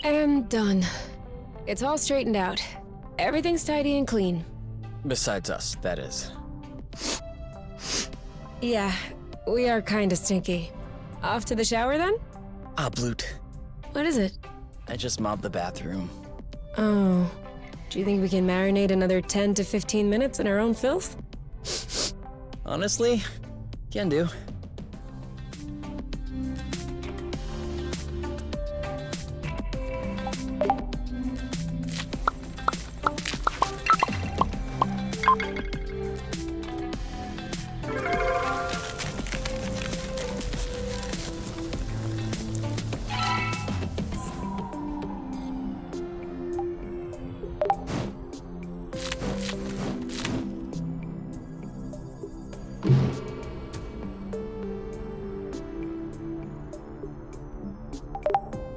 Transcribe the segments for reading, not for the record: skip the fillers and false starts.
And done. It's all straightened out. Everything's tidy and clean. Besides us, that is. Yeah, we are kinda stinky. Off to the shower then? Ah, Blut. What is it? I just mopped the bathroom. Oh. Do you think we can marinate another 10 to 15 minutes in our own filth? Honestly, can do.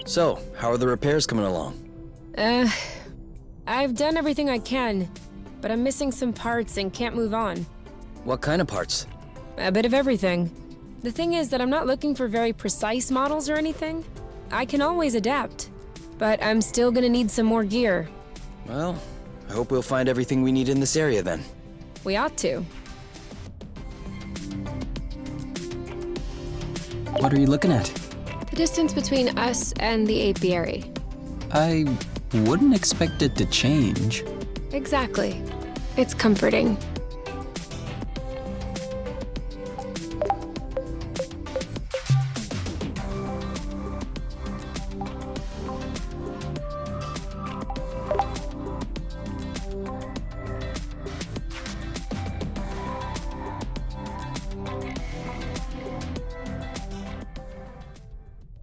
So, how are the repairs coming along? I've done everything I can, but I'm missing some parts and can't move on. What kind of parts? A bit of everything. The thing is that I'm not looking for very precise models or anything. I can always adapt, but I'm still gonna need some more gear. Well, I hope we'll find everything we need in this area then. We ought to. What are you looking at? The distance between us and the apiary. I wouldn't expect it to change. Exactly. It's comforting.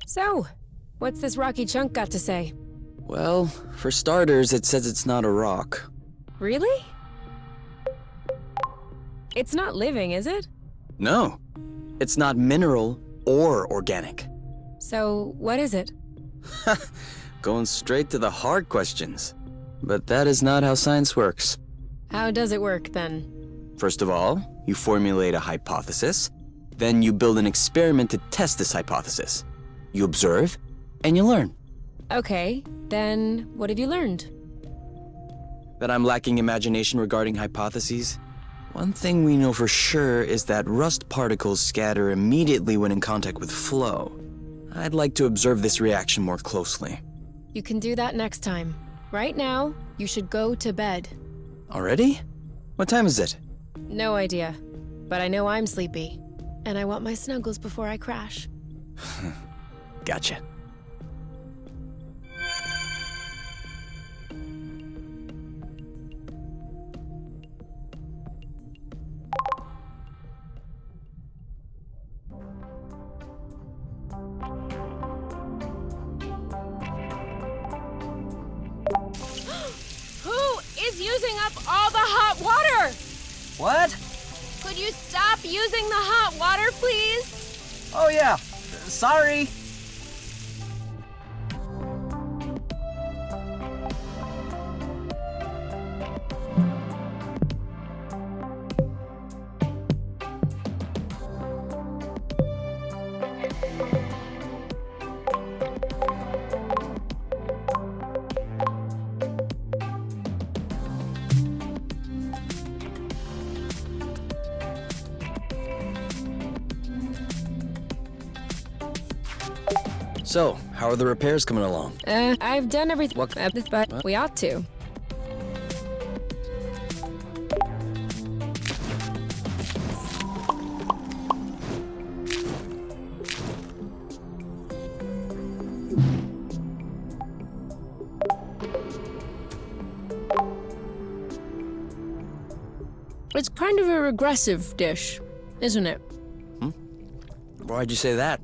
So, what's this rocky chunk got to say? Well, for starters, it says it's not a rock. Really? It's not living, is it? No, it's not mineral or organic. So, what is it? Going straight to the hard questions. But that is not how science works. How does it work, then? First of all, you formulate a hypothesis, then you build an experiment to test this hypothesis. You observe, and you learn. Okay, then what have you learned? That I'm lacking imagination regarding hypotheses? One thing we know for sure is that rust particles scatter immediately when in contact with flow. I'd like to observe this reaction more closely. You can do that next time. Right now, you should go to bed. Already? What time is it? No idea, but I know I'm sleepy, and I want my snuggles before I crash. Gotcha. Who is using up all the hot water? What? Could you stop using the hot water, please? Oh yeah, sorry. So, how are the repairs coming along? I've done everything, What? but we ought to. It's kind of a regressive dish, isn't it? Why'd you say that?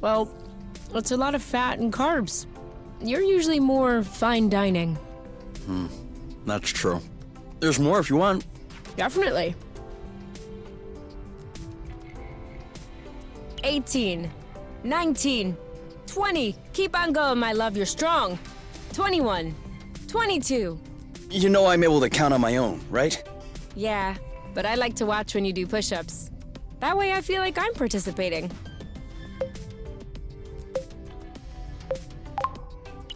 Well, it's a lot of fat and carbs. You're usually more fine dining. That's true. There's more if you want. Definitely. 18, 19, 20. Keep on going, my love, you're strong. 21, 22. You know I'm able to count on my own, right? Yeah, but I like to watch when you do push-ups. That way I feel like I'm participating.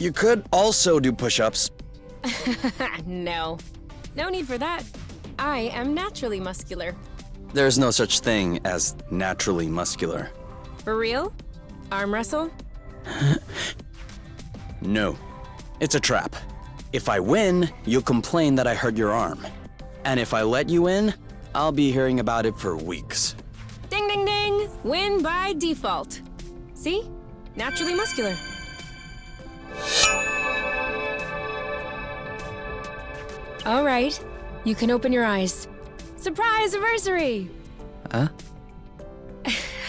You could also do push-ups. No. No need for that. I am naturally muscular. There's no such thing as naturally muscular. For real? Arm wrestle? No. It's a trap. If I win, you'll complain that I hurt your arm. And if I let you in, I'll be hearing about it for weeks. Ding ding ding! Win by default. See? Naturally muscular. All right. You can open your eyes. Surprise anniversary! Huh?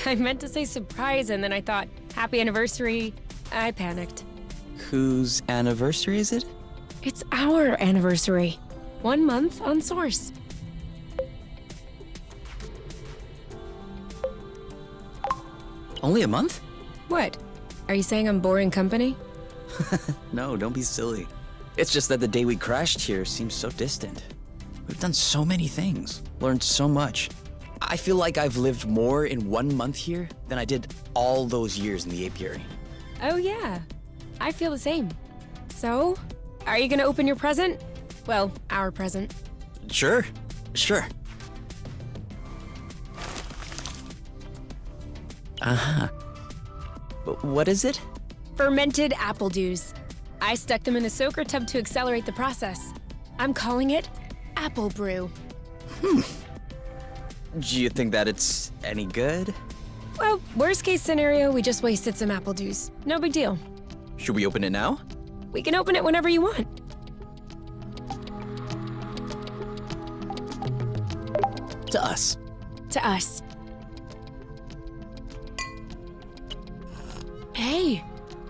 I meant to say surprise and then I thought, happy anniversary. I panicked. Whose anniversary is it? It's our anniversary. 1 month on Source. Only a month? What? Are you saying I'm boring company? No, don't be silly. It's just that the day we crashed here seems so distant. We've done so many things, learned so much. I feel like I've lived more in 1 month here than I did all those years in the apiary. Oh yeah. I feel the same. So, are you gonna open your present? Well, our present. Sure. Uh-huh. But what is it? Fermented apple dews. I stuck them in a soaker tub to accelerate the process. I'm calling it Apple Brew. Do you think that it's any good? Well, worst case scenario, we just wasted some apple dews. No big deal. Should we open it now? We can open it whenever you want. To us. To us. Hey,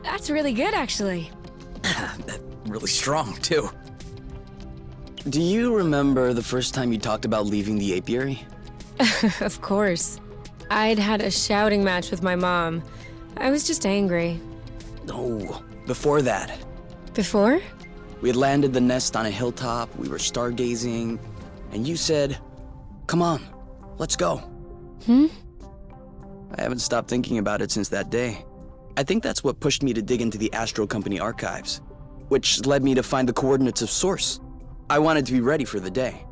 that's really good actually. Really strong, too. Do you remember the first time you talked about leaving the apiary? Of course. I'd had a shouting match with my mom. I was just angry. No, before that. Before? We had landed the nest on a hilltop, we were stargazing, and you said, "Come on, let's go." I haven't stopped thinking about it since that day. I think that's what pushed me to dig into the Astro Company archives, which led me to find the coordinates of Source. I wanted to be ready for the day.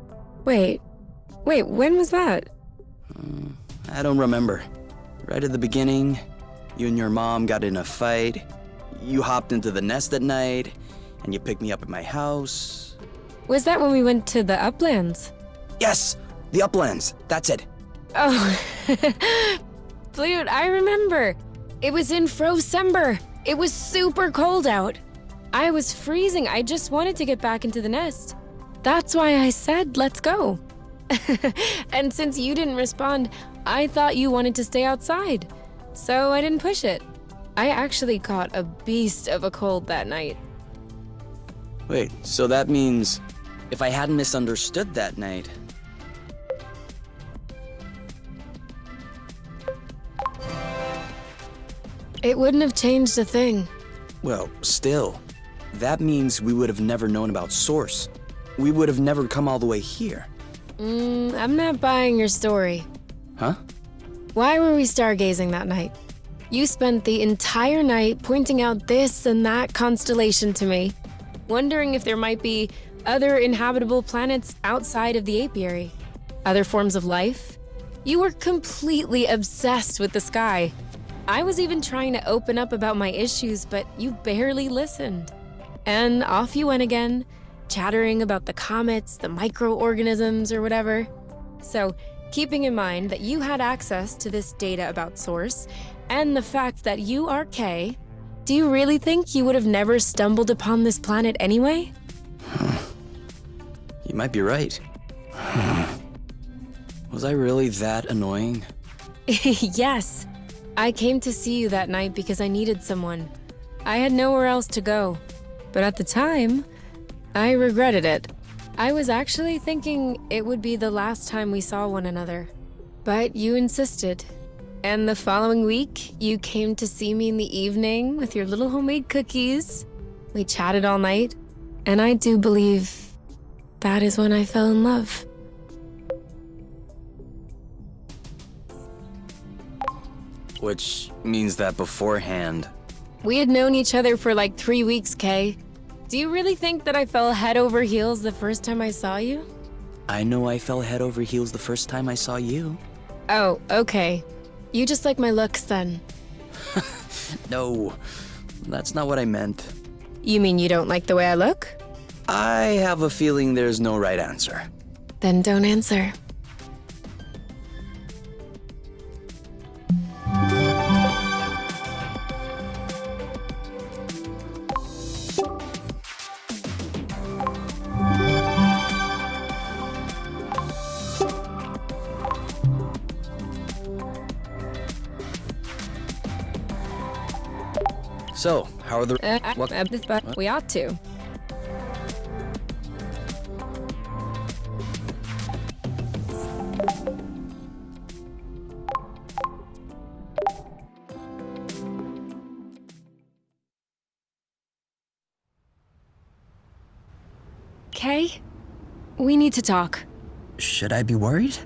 Wait, when was that? I don't remember. Right at the beginning, you and your mom got in a fight. You hopped into the nest at night, and you picked me up at my house. Was that when we went to the uplands? Yes, the uplands. That's it. Oh, dude, I remember. It was in Frocember. It was super cold out. I was freezing. I just wanted to get back into the nest. That's why I said, let's go. And since you didn't respond, I thought you wanted to stay outside. So I didn't push it. I actually caught a beast of a cold that night. Wait, so that means if I hadn't misunderstood that night... It wouldn't have changed a thing. Well, still, that means we would have never known about Source. We would have never come all the way here. I'm not buying your story. Huh? Why were we stargazing that night? You spent the entire night pointing out this and that constellation to me, wondering if there might be other inhabitable planets outside of the apiary. Other forms of life? You were completely obsessed with the sky. I was even trying to open up about my issues, but you barely listened. And off you went again, chattering about the comets, the microorganisms, or whatever. So, keeping in mind that you had access to this data about Source, and the fact that you are Kay, do you really think you would have never stumbled upon this planet anyway? You might be right. Was I really that annoying? Yes. I came to see you that night because I needed someone. I had nowhere else to go. But at the time, I regretted it. I was actually thinking it would be the last time we saw one another. But you insisted. And the following week, you came to see me in the evening with your little homemade cookies. We chatted all night. And I do believe that is when I fell in love. Which means that beforehand, We had known each other for like 3 weeks, Kay. Do you really think that I fell head over heels the first time I saw you? I know I fell head over heels the first time I saw you. Oh, okay. You just like my looks then. No, that's not what I meant. You mean you don't like the way I look? I have a feeling there's no right answer. Then don't answer. So, how are the... But we ought to. Kay, we need to talk. Should I be worried?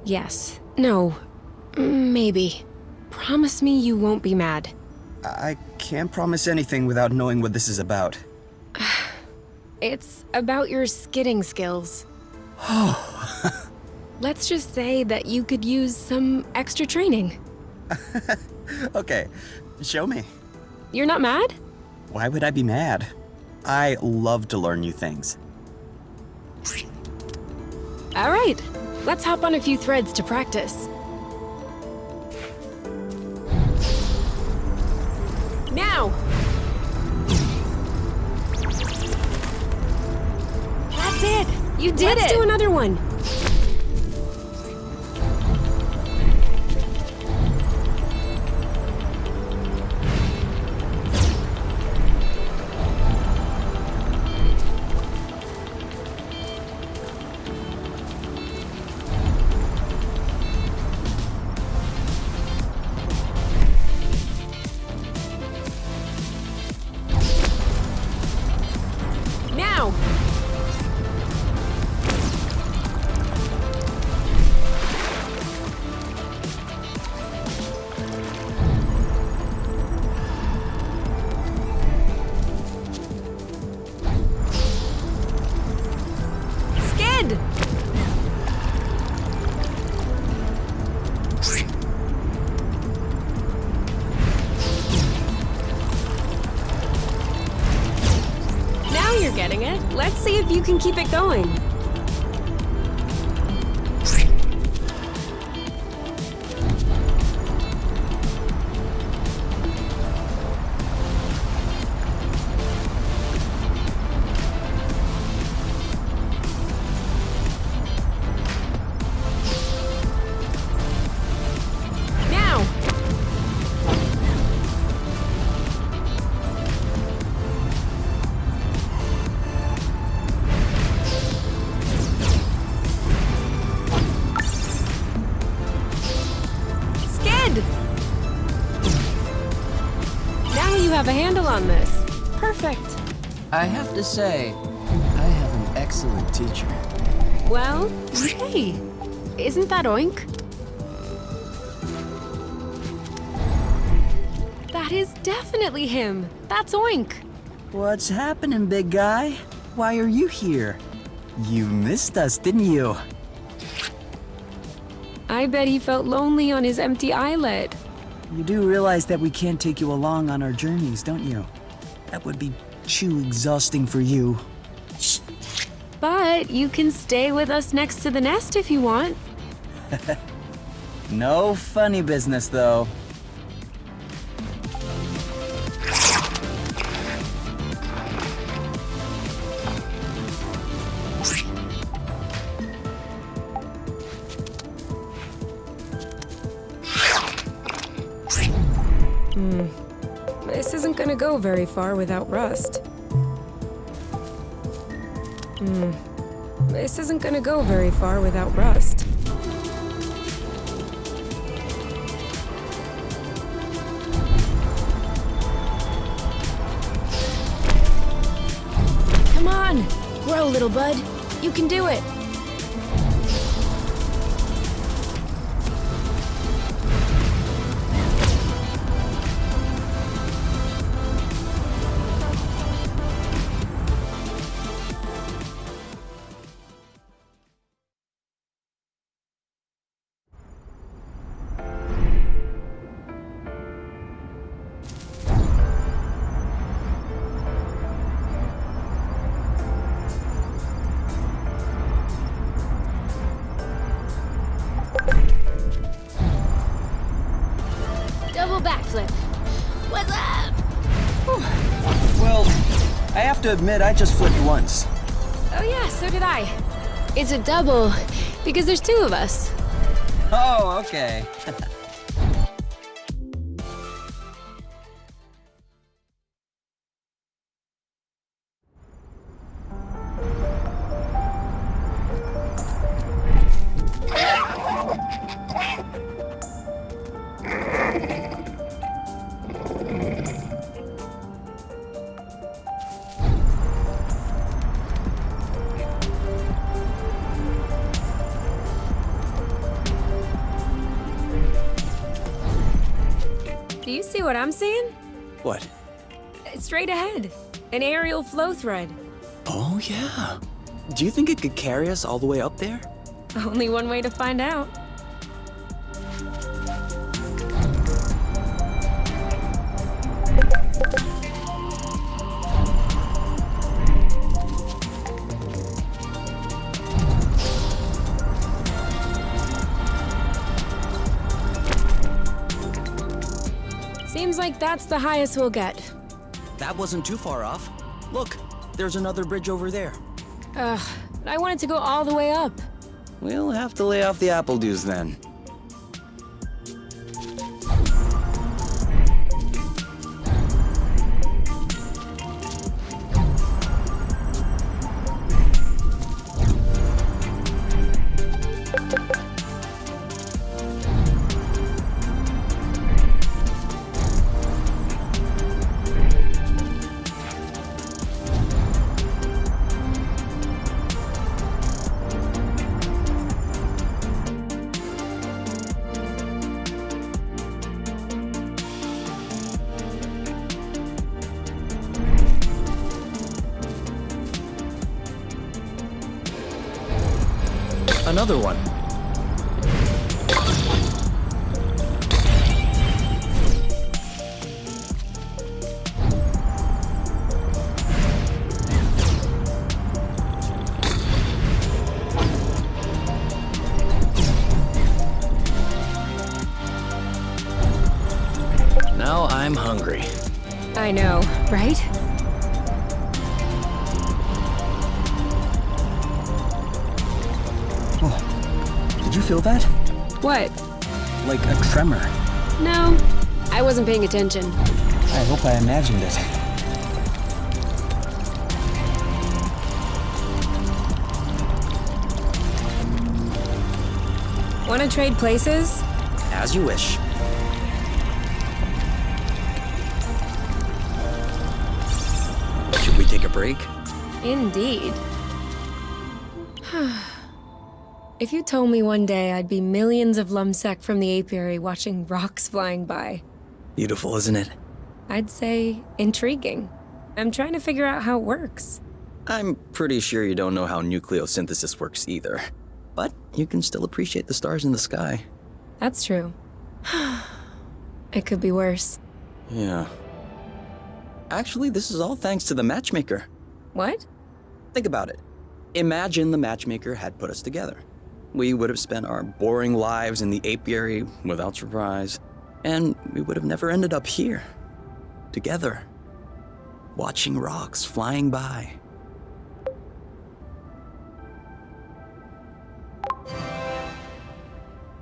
Yes. No. Maybe. Promise me you won't be mad. I can't promise anything without knowing what this is about. It's about your skidding skills. Let's just say that you could use some extra training. Okay, show me. You're not mad? Why would I be mad? I love to learn new things. All right. Let's hop on a few threads to practice. Now! That's it! You did it! Let's do another one! Now! Skid! Now you're getting it. Let's see if you can keep it going. Now! Skid! Now you have a handle on this. Perfect. I have to say, I have an excellent teacher. Well, hey, isn't that Oink? That is definitely him. That's Oink. What's happening, big guy? Why are you here? You missed us, didn't you? I bet he felt lonely on his empty islet. You do realize that we can't take you along on our journeys, don't you? That would be too exhausting for you. But you can stay with us next to the nest if you want. No funny business, though. This isn't gonna go very far without Rust. This isn't gonna go very far without Rust. Come on! Grow, little bud. You can do it! full backflip. What's up? Well, I have to admit, I just flipped once. Oh yeah, so did I. It's a double because there's two of us. Oh, okay. Do you see what I'm seeing? What? Straight ahead. An aerial flow thread. Oh, yeah. Do you think it could carry us all the way up there? Only one way to find out. Seems like that's the highest we'll get. That wasn't too far off. Look, there's another bridge over there. Ugh, I wanted to go all the way up. We'll have to lay off the apple juice then. Another one. Now I'm hungry. I know, right? Did you feel that? What? Like a tremor. No, I wasn't paying attention. I hope I imagined it. Want to trade places? As you wish. Should we take a break? Indeed. If you told me one day I'd be millions of lumsec from the apiary watching rocks flying by, Beautiful, isn't it? I'd say intriguing. I'm trying to figure out how it works. I'm pretty sure you don't know how nucleosynthesis works either. But you can still appreciate the stars in the sky. That's true. It could be worse. Yeah. Actually, this is all thanks to the matchmaker. What? Think about it. Imagine the matchmaker had put us together. We would have spent our boring lives in the apiary without surprise, and we would have never ended up here, together, watching rocks flying by.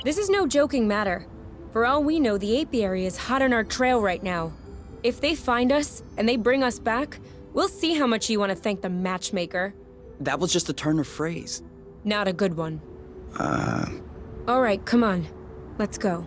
This is no joking matter. For all we know, the apiary is hot on our trail right now. If they find us and they bring us back, we'll see how much you want to thank the matchmaker. That was just a turn of phrase. Not a good one. All right, come on. Let's go.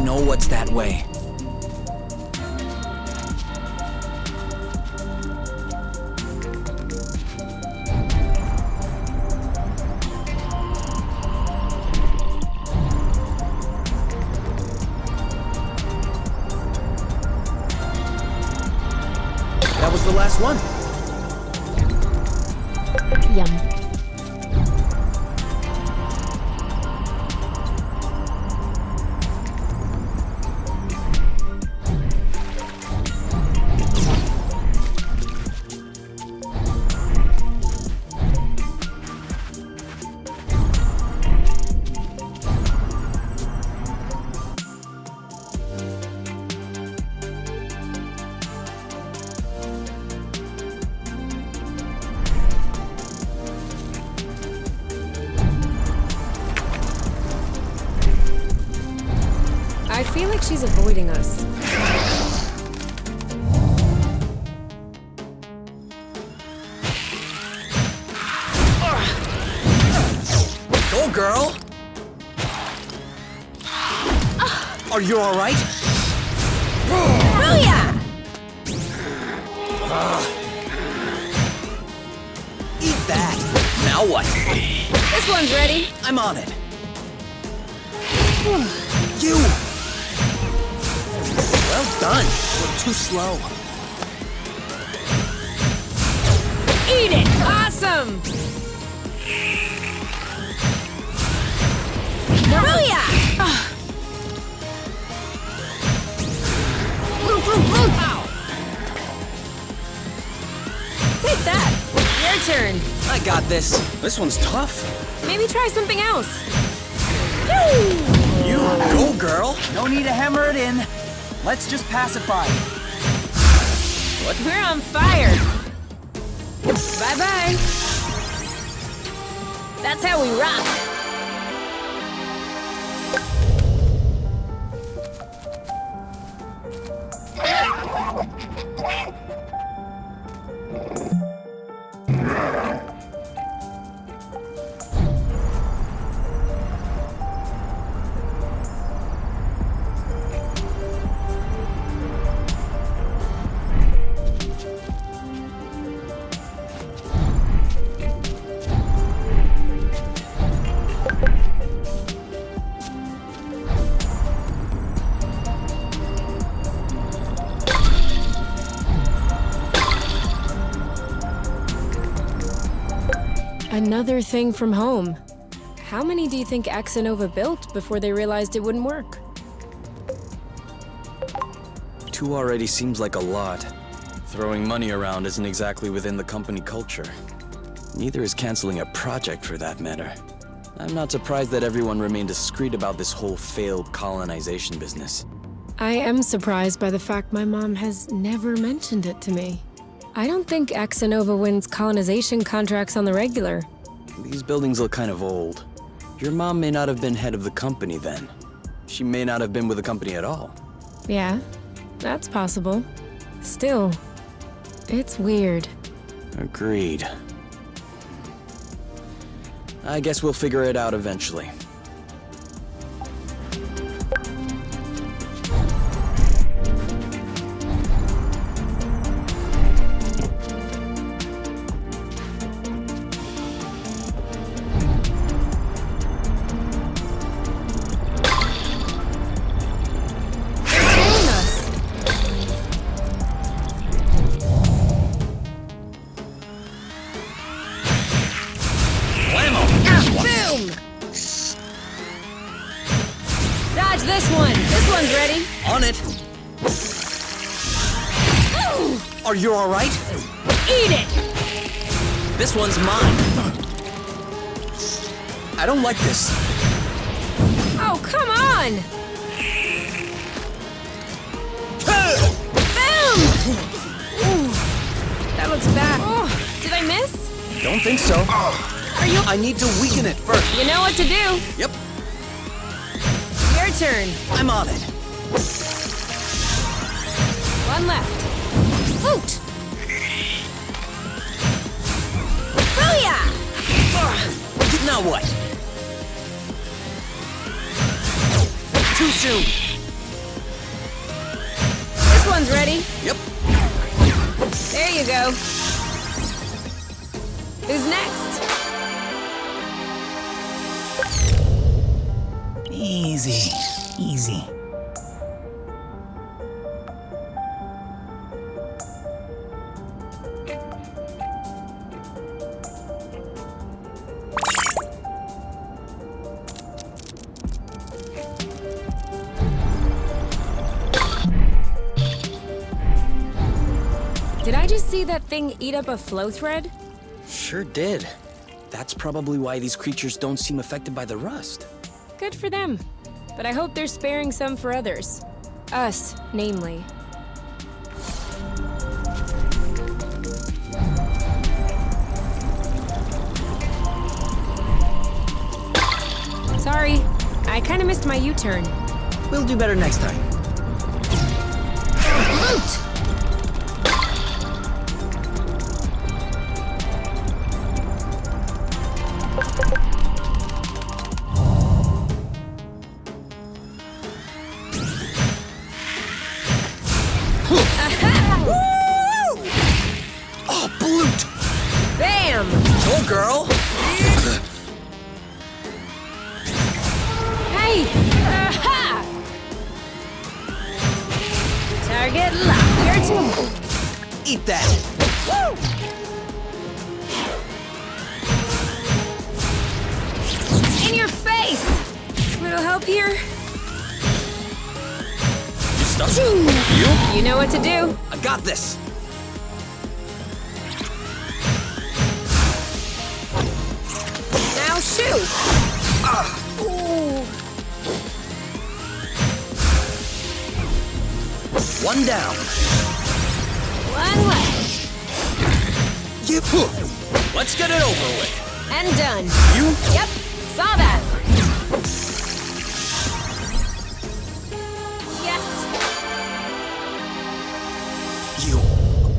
know what's that way. That was the last one. Yum. I feel like she's avoiding us. Go, girl! Are you alright? Booyah! Eat that! Now what? This one's ready. I'm on it. You! Well done. You're too slow. Eat it! Awesome! Booyah! Ow. Take that! Your turn. I got this. This one's tough. Maybe try something else. You go, girl. No need to hammer it in. Let's just pacify. We're on fire. Bye-bye. That's how we rock. Another thing from home. How many do you think Exanova built before they realized it wouldn't work? 2 already seems like a lot. Throwing money around isn't exactly within the company culture. Neither is canceling a project for that matter. I'm not surprised that everyone remained discreet about this whole failed colonization business. I am surprised by the fact my mom has never mentioned it to me. I don't think Exanova wins colonization contracts on the regular. These buildings look kind of old. Your mom may not have been head of the company then. She may not have been with the company at all. Yeah, that's possible. Still, it's weird. Agreed. I guess we'll figure it out eventually. This one's ready. On it! Are you alright? Eat it! This one's mine! I don't like this. Oh, come on! Boom! Ooh, that looks bad. Oh, did I miss? Don't think so. Are you... I need to weaken it first. You know what to do. Yep, Your turn. I'm on it. One left. Hoot! Booyah! Now what? Too soon. go. Who's next? Easy, easy. Did I just see that thing eat up a flow thread? Sure did. That's probably why these creatures don't seem affected by the rust. Good for them. But I hope they're sparing some for others. Us, namely. Sorry, I kinda missed my U-turn. We'll do better next time. Loot! Oh, Bloot! Bam! Go, girl! Hey! Aha! Target locked. Eat that! In your face! Little help here? You stuck? You know what to do. I got this! Now shoot! Ooh. One down. One left. Yep. Let's get it over with. And done. You? Yep, saw that. Yes.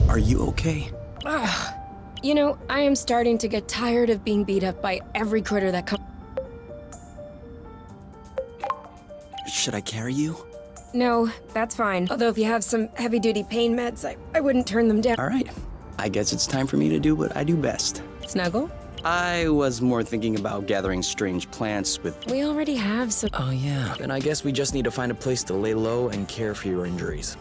Are you okay? You know, I am starting to get tired of being beat up by every critter that comes. Should I carry you? No, that's fine. Although if you have some heavy-duty pain meds, I wouldn't turn them down. All right. I guess it's time for me to do what I do best. Snuggle? I was more thinking about gathering strange plants with... We already have some. Oh yeah. Then I guess we just need to find a place to lay low and care for your injuries.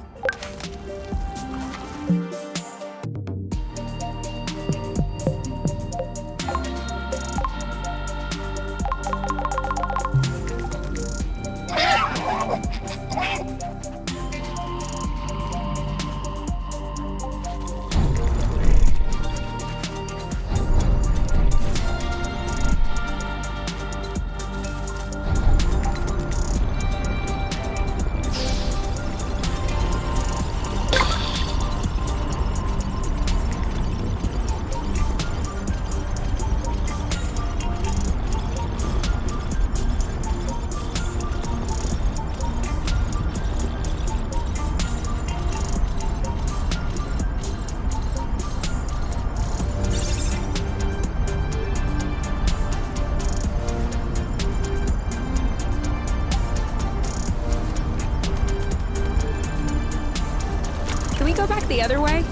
Can we go back the other way?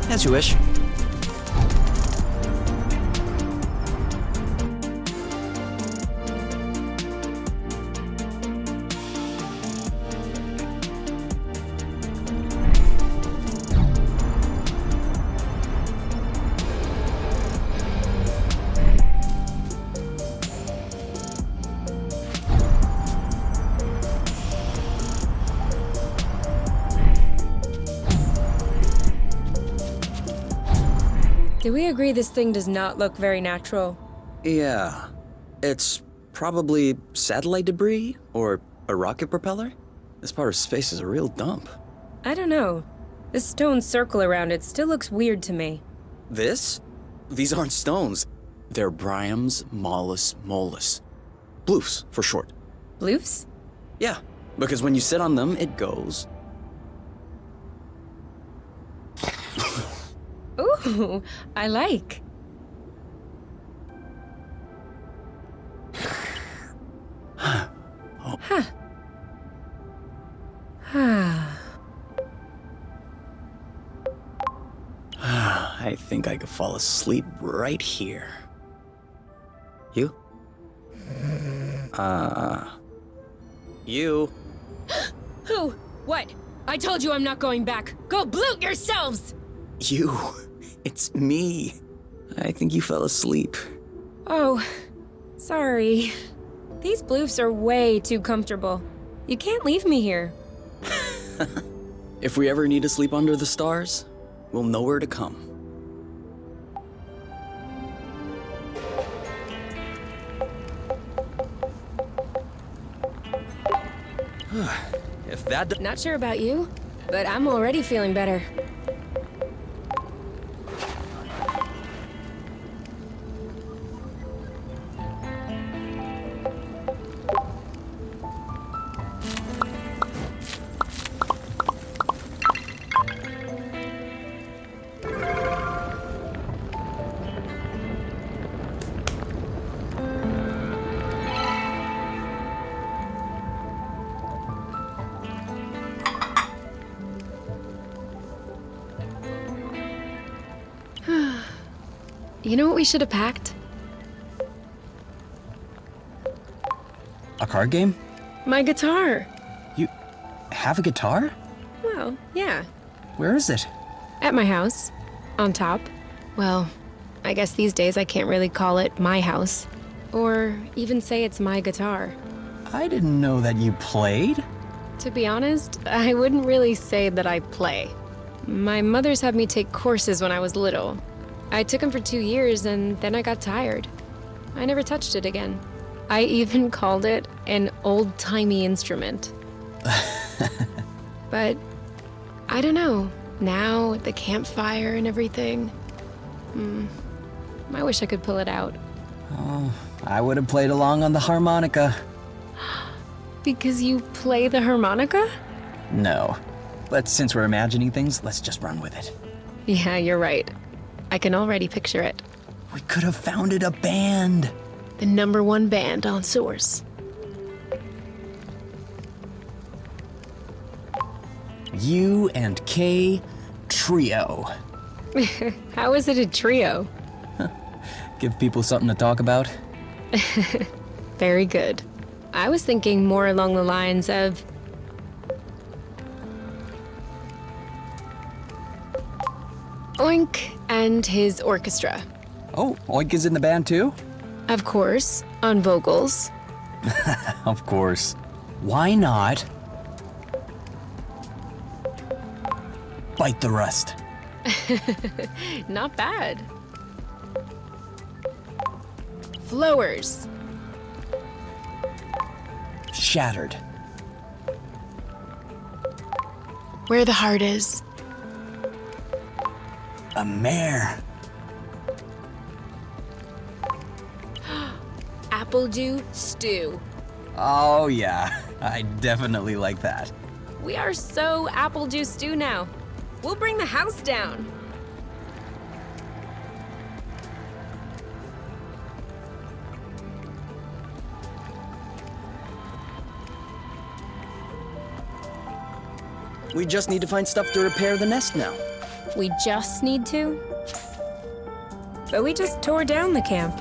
As you wish. Do we agree this thing does not look very natural? Yeah. It's probably satellite debris or a rocket propeller. This part of space is a real dump. I don't know. This stone circle around it still looks weird to me. This? These aren't stones. They're Bryums mollis mollis. Bloofs, for short. Bloofs? Yeah, because when you sit on them, it goes. Ooh, I like. Huh. I think I could fall asleep right here. You? You? Who? What? I told you I'm not going back. Go bloot yourselves! You. It's me. I think you fell asleep. Oh, sorry. These bloofs are way too comfortable. You can't leave me here. If we ever need to sleep under the stars, we'll know where to come. If that Not sure about you, but I'm already feeling better. You know what we should have packed? A card game? My guitar. You have a guitar? Well, yeah. Where is it? At my house. On top. Well, I guess these days I can't really call it my house. Or even say it's my guitar. I didn't know that you played. To be honest, I wouldn't really say that I play. My mother's had me take courses when I was little. I took them for 2 years and then I got tired. I never touched it again. I even called it an old-timey instrument. But I don't know. Now, with the campfire and everything, I wish I could pull it out. Oh, I would have played along on the harmonica. Because you play the harmonica? No. But since we're imagining things, let's just run with it. Yeah, you're right. I can already picture it. We could have founded a band. The #1 band on Source. U and K Trio. How is it a trio? Give people something to talk about. Very good. I was thinking more along the lines of Oink and his orchestra. Oh, Oink is in the band too? Of course, on vocals. Of course. Why not Bite the Rust? Not bad. Flowers. Shattered. Where the heart is. A mare. Appledew stew. Oh yeah, I definitely like that. We are so Appledew stew now. We'll bring the house down. We just need to find stuff to repair the nest now. We just need to. But we just tore down the camp.